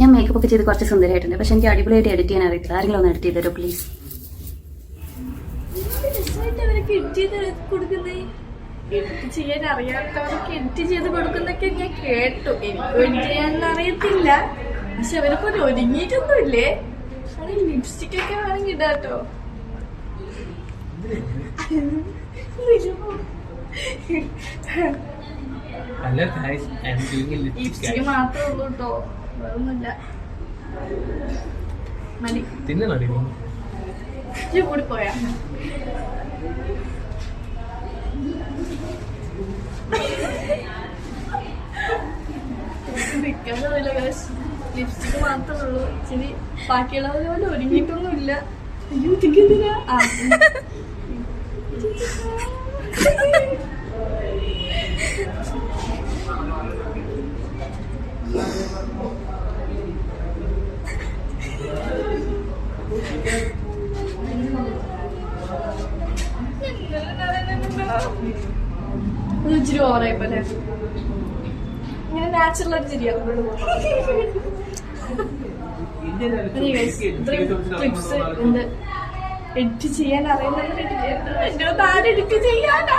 ഞാൻ മേക്കപ്പ് ഒക്കെ ചെയ്ത് കുറച്ച് സുന്ദരമായിട്ടുണ്ട്, പക്ഷെ എനിക്ക് അടിപൊളിയായിട്ട് എഡിറ്റ് ചെയ്യാൻ അറിയത്തില്ല. ആരെങ്കിലും ഒന്ന് എഡിറ്റ് ചെയ്ത് തരുമോ പ്ലീസ്? എഡിറ്റ് ചെയ്യാൻ അറിയാത്തവർക്ക് എഡിറ്റ് ചെയ്ത് കൊടുക്കുന്നൊക്കെ ഞാൻ കേട്ടു. എനിക്ക് എഡിറ്റ് ചെയ്യാൻ അറിയത്തില്ല, പക്ഷെ അവരെ പോലെ ഒരുങ്ങിയിട്ടൊന്നുമില്ലേ. അവിടെ ലിപ്സ്റ്റിക് ഒക്കെ വേണമെങ്കിൽ ഇടാട്ടോ. ലിപ്സ്റ്റിക് മാത്രമേ ഉള്ളൂ കേട്ടോ, വേറൊന്നുമില്ല. മതി കൂടി പോയാ ലിപ്സ്റ്റിക് മാത്രമേ ഉള്ളൂ. ഇച്ചിരി ബാക്കിയുള്ളവരെ പോലെ ഒരുങ്ങിയിട്ടൊന്നുമില്ല. അയ്യോ എന്തിനാ ഇച്ചിരി ഓവറായിപ്പോലെ ഇങ്ങനെ നാച്ചുറൽ ആയിട്ട് ചിരിയാ. ക്ലിപ്സ് എന്ത് എഡിറ്റ് ചെയ്യാൻ അറിയുന്നവർ എഡിറ്റ് ചെയ്യാൻ, എഡിറ്റ് ചെയ്യാനാ.